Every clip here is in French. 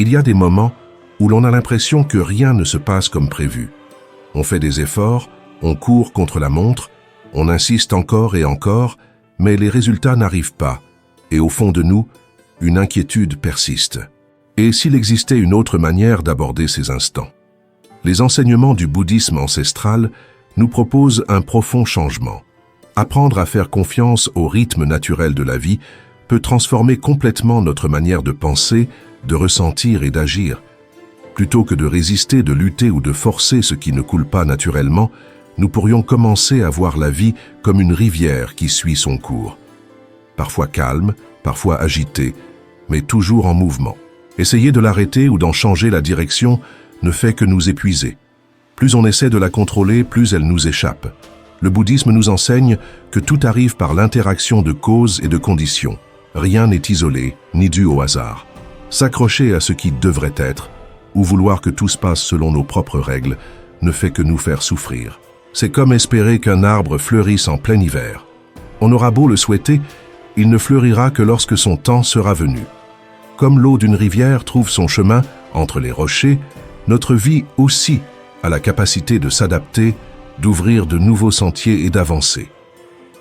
Il y a des moments où l'on a l'impression que rien ne se passe comme prévu. On fait des efforts, on court contre la montre, on insiste encore et encore, mais les résultats n'arrivent pas. Et au fond de nous, une inquiétude persiste. Et s'il existait une autre manière d'aborder ces instants? Les enseignements du bouddhisme ancestral nous proposent un profond changement. Apprendre à faire confiance au rythme naturel de la vie peut transformer complètement notre manière de penser, de ressentir et d'agir. Plutôt que de résister, de lutter ou de forcer ce qui ne coule pas naturellement, nous pourrions commencer à voir la vie comme une rivière qui suit son cours. Parfois calme, parfois agitée, mais toujours en mouvement. Essayer de l'arrêter ou d'en changer la direction ne fait que nous épuiser. Plus on essaie de la contrôler, plus elle nous échappe. Le bouddhisme nous enseigne que tout arrive par l'interaction de causes et de conditions. Rien n'est isolé, ni dû au hasard. S'accrocher à ce qui devrait être, ou vouloir que tout se passe selon nos propres règles, ne fait que nous faire souffrir. C'est comme espérer qu'un arbre fleurisse en plein hiver. On aura beau le souhaiter, il ne fleurira que lorsque son temps sera venu. Comme l'eau d'une rivière trouve son chemin entre les rochers, notre vie aussi a la capacité de s'adapter, d'ouvrir de nouveaux sentiers et d'avancer.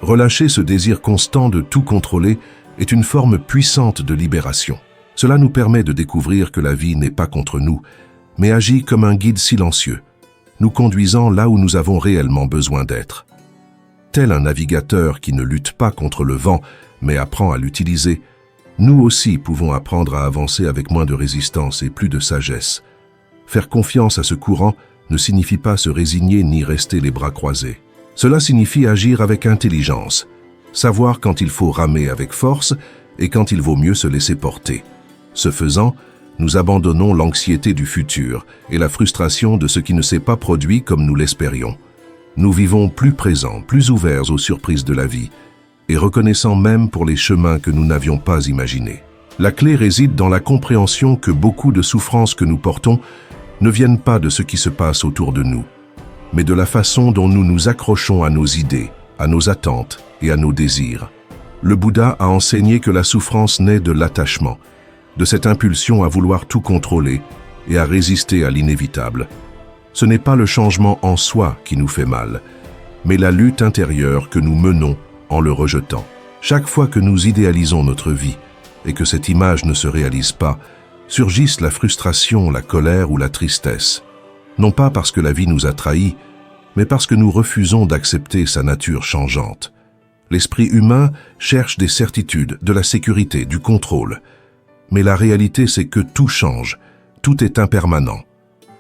Relâcher ce désir constant de tout contrôler est une forme puissante de libération. Cela nous permet de découvrir que la vie n'est pas contre nous, mais agit comme un guide silencieux, nous conduisant là où nous avons réellement besoin d'être. Tel un navigateur qui ne lutte pas contre le vent, mais apprend à l'utiliser, nous aussi pouvons apprendre à avancer avec moins de résistance et plus de sagesse. Faire confiance à ce courant ne signifie pas se résigner ni rester les bras croisés. Cela signifie agir avec intelligence, savoir quand il faut ramer avec force et quand il vaut mieux se laisser porter. Ce faisant, nous abandonnons l'anxiété du futur et la frustration de ce qui ne s'est pas produit comme nous l'espérions. Nous vivons plus présents, plus ouverts aux surprises de la vie et reconnaissants même pour les chemins que nous n'avions pas imaginés. La clé réside dans la compréhension que beaucoup de souffrances que nous portons ne viennent pas de ce qui se passe autour de nous, mais de la façon dont nous nous accrochons à nos idées, à nos attentes et à nos désirs. Le Bouddha a enseigné que la souffrance naît de l'attachement, de cette impulsion à vouloir tout contrôler et à résister à l'inévitable. Ce n'est pas le changement en soi qui nous fait mal, mais la lutte intérieure que nous menons en le rejetant. Chaque fois que nous idéalisons notre vie et que cette image ne se réalise pas, surgissent la frustration, la colère ou la tristesse. Non pas parce que la vie nous a trahis, mais parce que nous refusons d'accepter sa nature changeante. L'esprit humain cherche des certitudes, de la sécurité, du contrôle. Mais la réalité, c'est que tout change, tout est impermanent.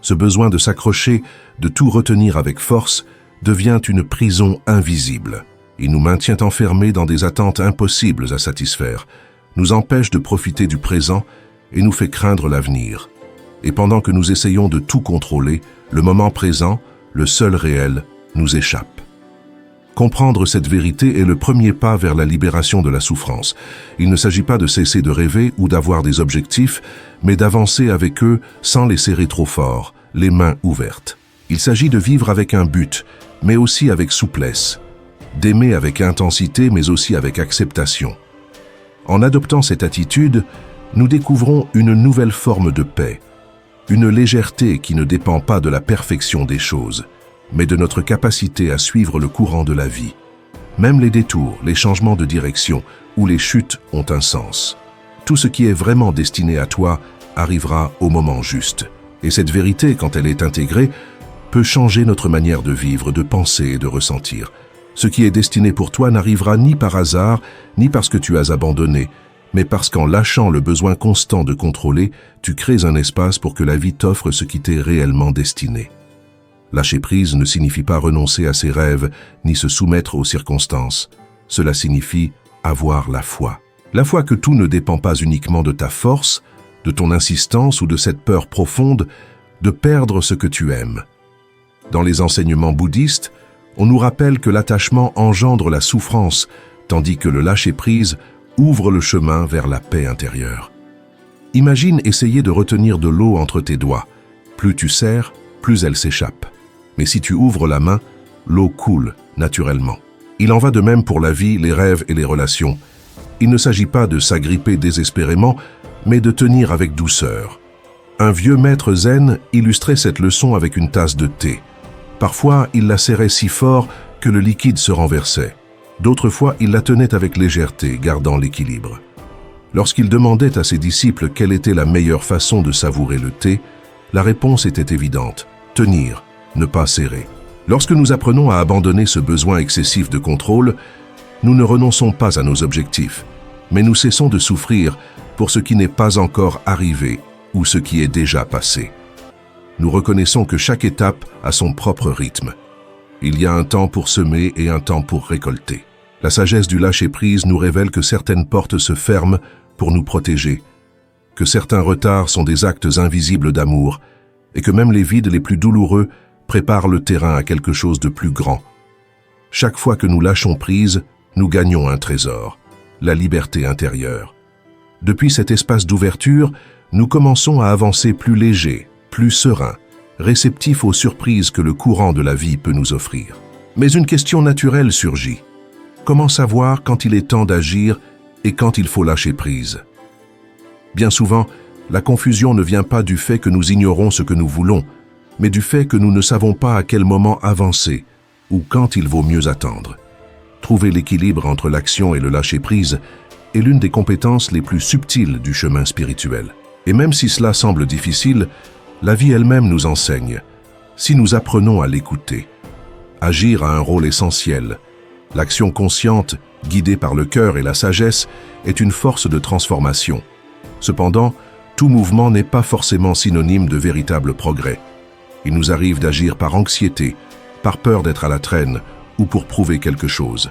Ce besoin de s'accrocher, de tout retenir avec force, devient une prison invisible. Il nous maintient enfermés dans des attentes impossibles à satisfaire, nous empêche de profiter du présent et nous fait craindre l'avenir. Et pendant que nous essayons de tout contrôler, le moment présent, le seul réel, nous échappe. Comprendre cette vérité est le premier pas vers la libération de la souffrance. Il ne s'agit pas de cesser de rêver ou d'avoir des objectifs, mais d'avancer avec eux sans les serrer trop fort, les mains ouvertes. Il s'agit de vivre avec un but, mais aussi avec souplesse, d'aimer avec intensité, mais aussi avec acceptation. En adoptant cette attitude, nous découvrons une nouvelle forme de paix, une légèreté qui ne dépend pas de la perfection des choses, mais de notre capacité à suivre le courant de la vie. Même les détours, les changements de direction ou les chutes ont un sens. Tout ce qui est vraiment destiné à toi arrivera au moment juste. Et cette vérité, quand elle est intégrée, peut changer notre manière de vivre, de penser et de ressentir. Ce qui est destiné pour toi n'arrivera ni par hasard, ni parce que tu as abandonné, mais parce qu'en lâchant le besoin constant de contrôler, tu crées un espace pour que la vie t'offre ce qui t'est réellement destiné. Lâcher prise ne signifie pas renoncer à ses rêves, ni se soumettre aux circonstances. Cela signifie avoir la foi. La foi que tout ne dépend pas uniquement de ta force, de ton insistance ou de cette peur profonde de perdre ce que tu aimes. Dans les enseignements bouddhistes, on nous rappelle que l'attachement engendre la souffrance, tandis que le lâcher-prise ouvre le chemin vers la paix intérieure. Imagine essayer de retenir de l'eau entre tes doigts. Plus tu serres, plus elle s'échappe. Mais si tu ouvres la main, l'eau coule naturellement. Il en va de même pour la vie, les rêves et les relations. Il ne s'agit pas de s'agripper désespérément, mais de tenir avec douceur. Un vieux maître zen illustrait cette leçon avec une tasse de thé. Parfois, il la serrait si fort que le liquide se renversait. D'autres fois, il la tenait avec légèreté, gardant l'équilibre. Lorsqu'il demandait à ses disciples quelle était la meilleure façon de savourer le thé, la réponse était évidente: tenir, ne pas serrer. Lorsque nous apprenons à abandonner ce besoin excessif de contrôle, nous ne renonçons pas à nos objectifs, mais nous cessons de souffrir pour ce qui n'est pas encore arrivé ou ce qui est déjà passé. Nous reconnaissons que chaque étape a son propre rythme. Il y a un temps pour semer et un temps pour récolter. La sagesse du lâcher-prise nous révèle que certaines portes se ferment pour nous protéger, que certains retards sont des actes invisibles d'amour et que même les vides les plus douloureux préparent le terrain à quelque chose de plus grand. Chaque fois que nous lâchons prise, nous gagnons un trésor, la liberté intérieure. Depuis cet espace d'ouverture, nous commençons à avancer plus léger, plus serein, réceptif aux surprises que le courant de la vie peut nous offrir. Mais une question naturelle surgit. Comment savoir quand il est temps d'agir et quand il faut lâcher prise? Bien souvent, la confusion ne vient pas du fait que nous ignorons ce que nous voulons, mais du fait que nous ne savons pas à quel moment avancer ou quand il vaut mieux attendre. Trouver l'équilibre entre l'action et le lâcher-prise est l'une des compétences les plus subtiles du chemin spirituel. Et même si cela semble difficile, la vie elle-même nous enseigne, si nous apprenons à l'écouter. Agir a un rôle essentiel. L'action consciente, guidée par le cœur et la sagesse, est une force de transformation. Cependant, tout mouvement n'est pas forcément synonyme de véritable progrès. Il nous arrive d'agir par anxiété, par peur d'être à la traîne ou pour prouver quelque chose.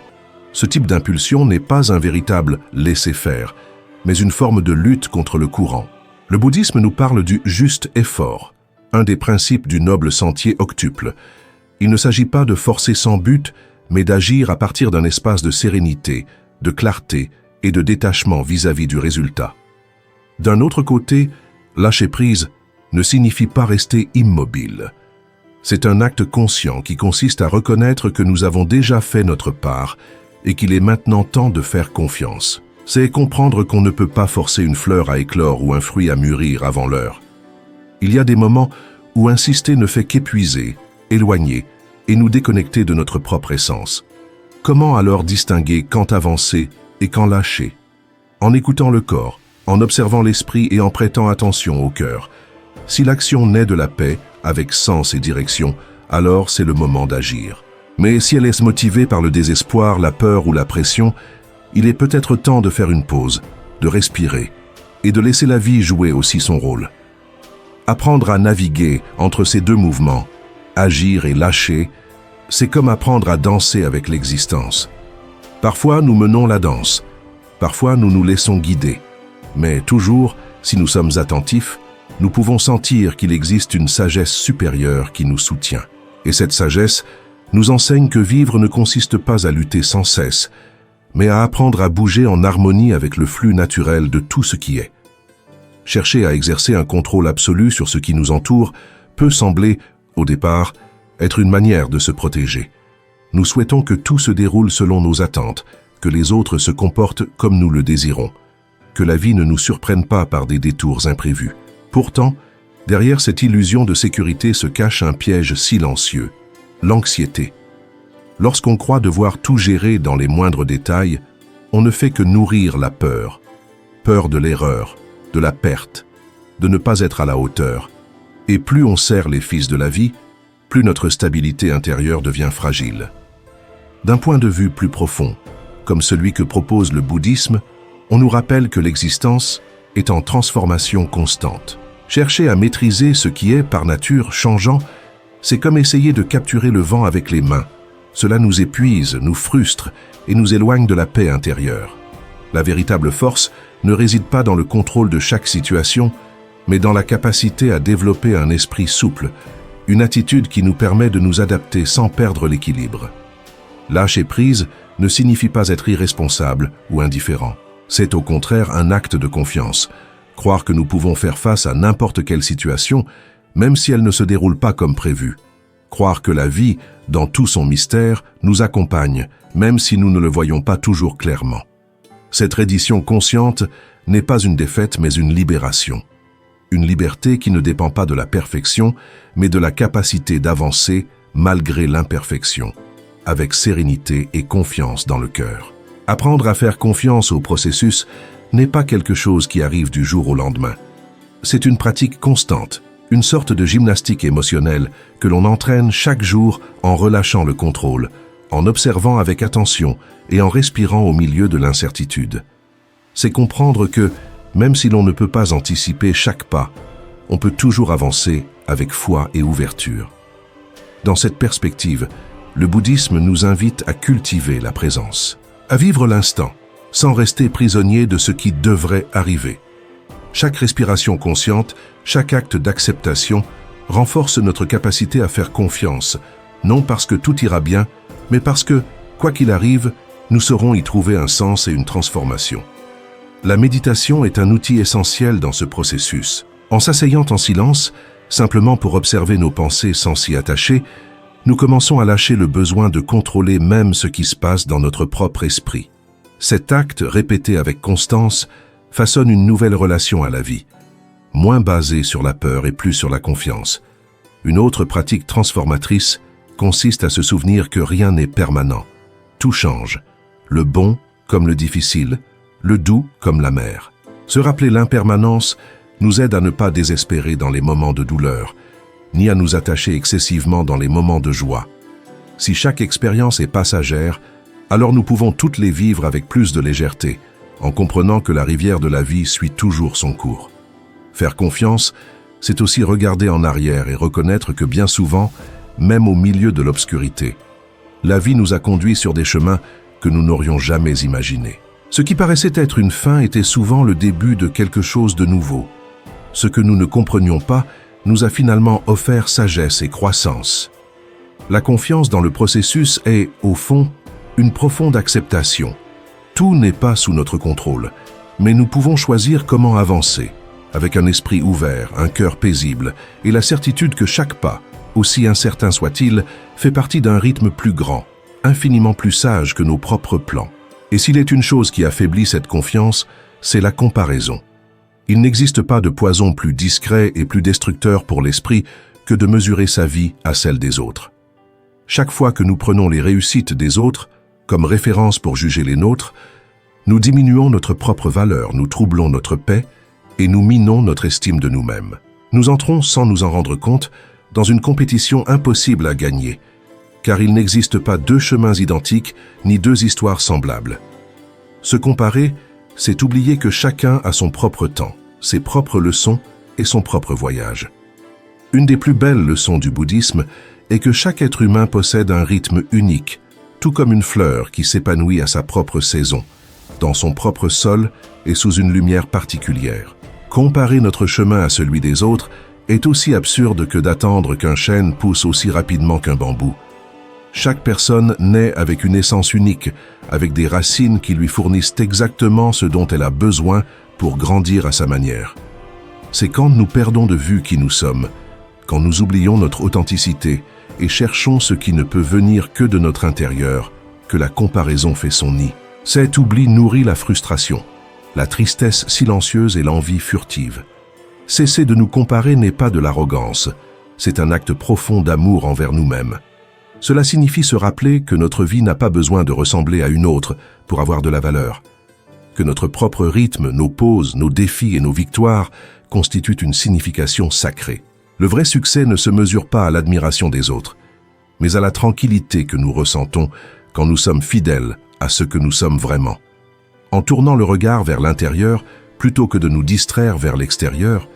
Ce type d'impulsion n'est pas un véritable laisser-faire, mais une forme de lutte contre le courant. Le bouddhisme nous parle du juste effort, un des principes du noble sentier octuple. Il ne s'agit pas de forcer sans but, mais d'agir à partir d'un espace de sérénité, de clarté et de détachement vis-à-vis du résultat. D'un autre côté, lâcher prise ne signifie pas rester immobile. C'est un acte conscient qui consiste à reconnaître que nous avons déjà fait notre part et qu'il est maintenant temps de faire confiance. C'est comprendre qu'on ne peut pas forcer une fleur à éclore ou un fruit à mûrir avant l'heure. Il y a des moments où insister ne fait qu'épuiser, éloigner et nous déconnecter de notre propre essence. Comment alors distinguer quand avancer et quand lâcher? En écoutant le corps, en observant l'esprit et en prêtant attention au cœur. Si l'action naît de la paix, avec sens et direction, alors c'est le moment d'agir. Mais si elle est motivée par le désespoir, la peur ou la pression, il est peut-être temps de faire une pause, de respirer et de laisser la vie jouer aussi son rôle. Apprendre à naviguer entre ces deux mouvements, agir et lâcher, c'est comme apprendre à danser avec l'existence. Parfois, nous menons la danse. Parfois, nous nous laissons guider. Mais toujours, si nous sommes attentifs, nous pouvons sentir qu'il existe une sagesse supérieure qui nous soutient. Et cette sagesse nous enseigne que vivre ne consiste pas à lutter sans cesse, mais à apprendre à bouger en harmonie avec le flux naturel de tout ce qui est. Chercher à exercer un contrôle absolu sur ce qui nous entoure peut sembler, au départ, être une manière de se protéger. Nous souhaitons que tout se déroule selon nos attentes, que les autres se comportent comme nous le désirons, que la vie ne nous surprenne pas par des détours imprévus. Pourtant, derrière cette illusion de sécurité se cache un piège silencieux, l'anxiété. Lorsqu'on croit devoir tout gérer dans les moindres détails, on ne fait que nourrir la peur. Peur de l'erreur, de la perte, de ne pas être à la hauteur. Et plus on serre les fils de la vie, plus notre stabilité intérieure devient fragile. D'un point de vue plus profond, comme celui que propose le bouddhisme, on nous rappelle que l'existence est en transformation constante. Chercher à maîtriser ce qui est par nature changeant, c'est comme essayer de capturer le vent avec les mains. Cela nous épuise, nous frustre et nous éloigne de la paix intérieure. La véritable force ne réside pas dans le contrôle de chaque situation, mais dans la capacité à développer un esprit souple, une attitude qui nous permet de nous adapter sans perdre l'équilibre. Lâcher prise ne signifie pas être irresponsable ou indifférent. C'est au contraire un acte de confiance. Croire que nous pouvons faire face à n'importe quelle situation, même si elle ne se déroule pas comme prévu. Croire que la vie, dans tout son mystère, nous accompagne, même si nous ne le voyons pas toujours clairement. Cette reddition consciente n'est pas une défaite mais une libération. une liberté qui ne dépend pas de la perfection, mais de la capacité d'avancer malgré l'imperfection, avec sérénité et confiance dans le cœur. Apprendre à faire confiance au processus n'est pas quelque chose qui arrive du jour au lendemain. C'est une pratique constante, une sorte de gymnastique émotionnelle que l'on entraîne chaque jour en relâchant le contrôle, en observant avec attention et en respirant au milieu de l'incertitude. C'est comprendre que, même si l'on ne peut pas anticiper chaque pas, on peut toujours avancer avec foi et ouverture. Dans cette perspective, le bouddhisme nous invite à cultiver la présence, à vivre l'instant, sans rester prisonnier de ce qui devrait arriver. Chaque respiration consciente, chaque acte d'acceptation renforce notre capacité à faire confiance, non parce que tout ira bien, mais parce que, quoi qu'il arrive, nous saurons y trouver un sens et une transformation. La méditation est un outil essentiel dans ce processus. En s'asseyant en silence, simplement pour observer nos pensées sans s'y attacher, nous commençons à lâcher le besoin de contrôler même ce qui se passe dans notre propre esprit. Cet acte, répété avec constance, façonne une nouvelle relation à la vie, moins basée sur la peur et plus sur la confiance. Une autre pratique transformatrice consiste à se souvenir que rien n'est permanent. Tout change, le bon comme le difficile, le doux comme l'amer. Se rappeler l'impermanence nous aide à ne pas désespérer dans les moments de douleur, ni à nous attacher excessivement dans les moments de joie. Si chaque expérience est passagère, alors nous pouvons toutes les vivre avec plus de légèreté, en comprenant que la rivière de la vie suit toujours son cours. Faire confiance, c'est aussi regarder en arrière et reconnaître que bien souvent, même au milieu de l'obscurité, la vie nous a conduits sur des chemins que nous n'aurions jamais imaginés. Ce qui paraissait être une fin était souvent le début de quelque chose de nouveau. Ce que nous ne comprenions pas nous a finalement offert sagesse et croissance. La confiance dans le processus est, au fond, une profonde acceptation. Tout n'est pas sous notre contrôle, mais nous pouvons choisir comment avancer, avec un esprit ouvert, un cœur paisible et la certitude que chaque pas, aussi incertain soit-il, fait partie d'un rythme plus grand, infiniment plus sage que nos propres plans. Et s'il est une chose qui affaiblit cette confiance, c'est la comparaison. Il n'existe pas de poison plus discret et plus destructeur pour l'esprit que de mesurer sa vie à celle des autres. Chaque fois que nous prenons les réussites des autres comme référence pour juger les nôtres, nous diminuons notre propre valeur, nous troublons notre paix et nous minons notre estime de nous-mêmes. Nous entrons, sans nous en rendre compte, dans une compétition impossible à gagner, car il n'existe pas deux chemins identiques ni deux histoires semblables. Se comparer, c'est oublier que chacun a son propre temps, ses propres leçons et son propre voyage. Une des plus belles leçons du bouddhisme est que chaque être humain possède un rythme unique, tout comme une fleur qui s'épanouit à sa propre saison, dans son propre sol et sous une lumière particulière. Comparer notre chemin à celui des autres est aussi absurde que d'attendre qu'un chêne pousse aussi rapidement qu'un bambou. Chaque personne naît avec une essence unique, avec des racines qui lui fournissent exactement ce dont elle a besoin pour grandir à sa manière. C'est quand nous perdons de vue qui nous sommes, quand nous oublions notre authenticité et cherchons ce qui ne peut venir que de notre intérieur, que la comparaison fait son nid. Cet oubli nourrit la frustration, la tristesse silencieuse et l'envie furtive. Cesser de nous comparer n'est pas de l'arrogance, c'est un acte profond d'amour envers nous-mêmes. Cela signifie se rappeler que notre vie n'a pas besoin de ressembler à une autre pour avoir de la valeur, que notre propre rythme, nos pauses, nos défis et nos victoires constituent une signification sacrée. Le vrai succès ne se mesure pas à l'admiration des autres, mais à la tranquillité que nous ressentons quand nous sommes fidèles à ce que nous sommes vraiment. En tournant le regard vers l'intérieur, plutôt que de nous distraire vers l'extérieur,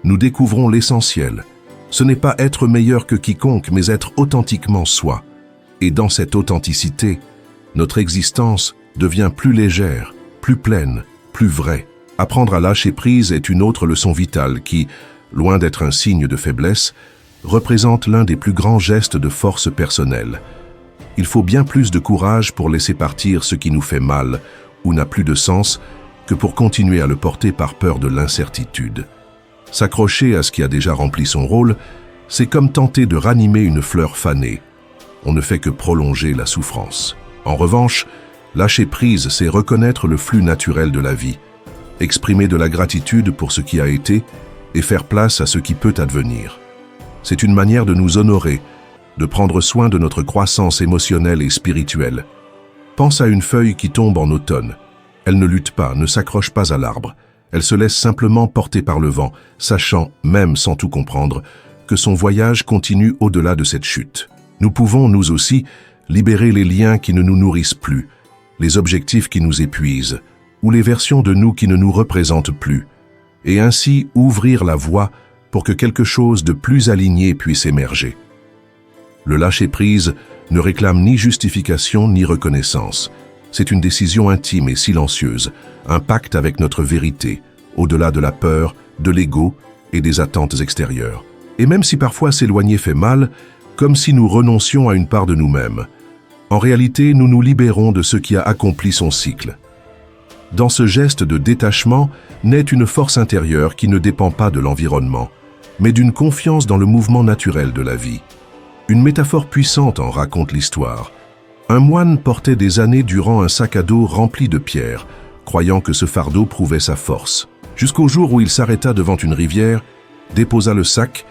nous découvrons l'essentiel. Ce n'est pas être meilleur que quiconque, mais être authentiquement soi. Et dans cette authenticité, notre existence devient plus légère, plus pleine, plus vraie. Apprendre à lâcher prise est une autre leçon vitale qui, loin d'être un signe de faiblesse, représente l'un des plus grands gestes de force personnelle. Il faut bien plus de courage pour laisser partir ce qui nous fait mal ou n'a plus de sens que pour continuer à le porter par peur de l'incertitude. S'accrocher à ce qui a déjà rempli son rôle, c'est comme tenter de ranimer une fleur fanée. On ne fait que prolonger la souffrance. En revanche, lâcher prise, c'est reconnaître le flux naturel de la vie, exprimer de la gratitude pour ce qui a été et faire place à ce qui peut advenir. C'est une manière de nous honorer, de prendre soin de notre croissance émotionnelle et spirituelle. Pense à une feuille qui tombe en automne. Elle ne lutte pas, ne s'accroche pas à l'arbre. Elle se laisse simplement porter par le vent, sachant, même sans tout comprendre, que son voyage continue au-delà de cette chute. Nous pouvons, nous aussi, libérer les liens qui ne nous nourrissent plus, les objectifs qui nous épuisent, ou les versions de nous qui ne nous représentent plus, et ainsi ouvrir la voie pour que quelque chose de plus aligné puisse émerger. Le lâcher-prise ne réclame ni justification ni reconnaissance. C'est une décision intime et silencieuse, un pacte avec notre vérité, au-delà de la peur, de l'ego et des attentes extérieures. Et même si parfois s'éloigner fait mal, comme si nous renoncions à une part de nous-mêmes, en réalité, nous nous libérons de ce qui a accompli son cycle. Dans ce geste de détachement naît une force intérieure qui ne dépend pas de l'environnement, mais d'une confiance dans le mouvement naturel de la vie. Une métaphore puissante en raconte l'histoire. Un moine portait des années durant un sac à dos rempli de pierres, croyant que ce fardeau prouvait sa force. Jusqu'au jour où il s'arrêta devant une rivière, déposa le sac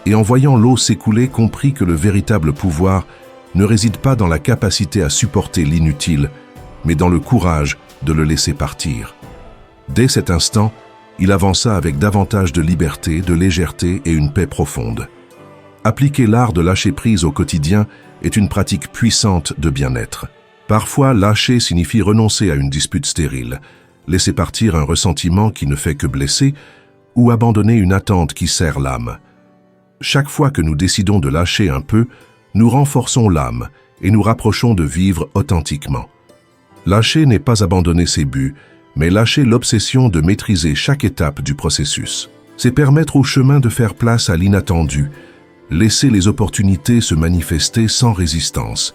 et en voyant l'eau s'écouler comprit que le véritable pouvoir ne réside pas dans la capacité à supporter l'inutile, mais dans le courage de le laisser partir. Dès cet instant, il avança avec davantage de liberté, de légèreté et une paix profonde. Appliquer l'art de lâcher prise au quotidien est une pratique puissante de bien-être. Parfois, lâcher signifie renoncer à une dispute stérile, laisser partir un ressentiment qui ne fait que blesser ou abandonner une attente qui serre l'âme. Chaque fois que nous décidons de lâcher un peu, nous renforçons l'âme et nous rapprochons de vivre authentiquement. Lâcher n'est pas abandonner ses buts, mais lâcher l'obsession de maîtriser chaque étape du processus. C'est permettre au chemin de faire place à l'inattendu, laisser les opportunités se manifester sans résistance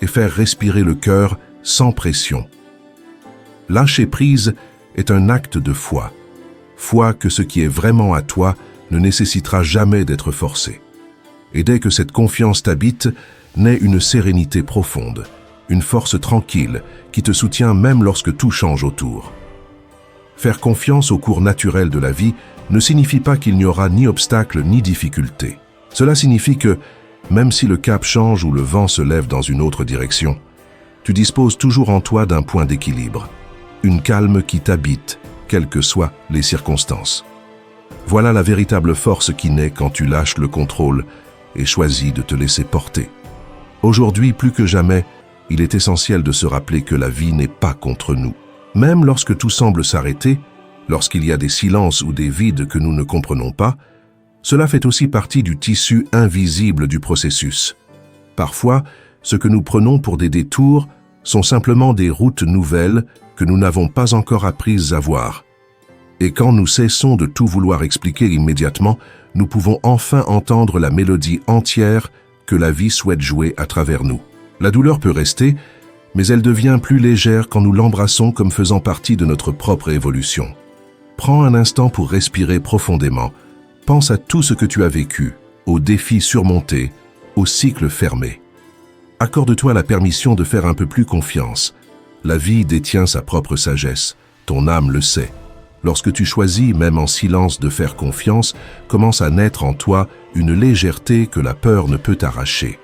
et faire respirer le cœur sans pression. Lâcher prise est un acte de foi. Foi que ce qui est vraiment à toi ne nécessitera jamais d'être forcé. Et dès que cette confiance t'habite, naît une sérénité profonde, une force tranquille qui te soutient même lorsque tout change autour. Faire confiance au cours naturel de la vie ne signifie pas qu'il n'y aura ni obstacle ni difficulté. Cela signifie que, même si le cap change ou le vent se lève dans une autre direction, tu disposes toujours en toi d'un point d'équilibre, une calme qui t'habite, quelles que soient les circonstances. Voilà la véritable force qui naît quand tu lâches le contrôle et choisis de te laisser porter. Aujourd'hui, plus que jamais, il est essentiel de se rappeler que la vie n'est pas contre nous. Même lorsque tout semble s'arrêter, lorsqu'il y a des silences ou des vides que nous ne comprenons pas, cela fait aussi partie du tissu invisible du processus. Parfois, ce que nous prenons pour des détours sont simplement des routes nouvelles que nous n'avons pas encore apprises à voir. Et quand nous cessons de tout vouloir expliquer immédiatement, nous pouvons enfin entendre la mélodie entière que la vie souhaite jouer à travers nous. La douleur peut rester, mais elle devient plus légère quand nous l'embrassons comme faisant partie de notre propre évolution. Prends un instant pour respirer profondément. Pense à tout ce que tu as vécu, aux défis surmontés, aux cycles fermés. Accorde-toi la permission de faire un peu plus confiance. La vie détient sa propre sagesse, ton âme le sait. Lorsque tu choisis, même en silence, de faire confiance, commence à naître en toi une légèreté que la peur ne peut arracher.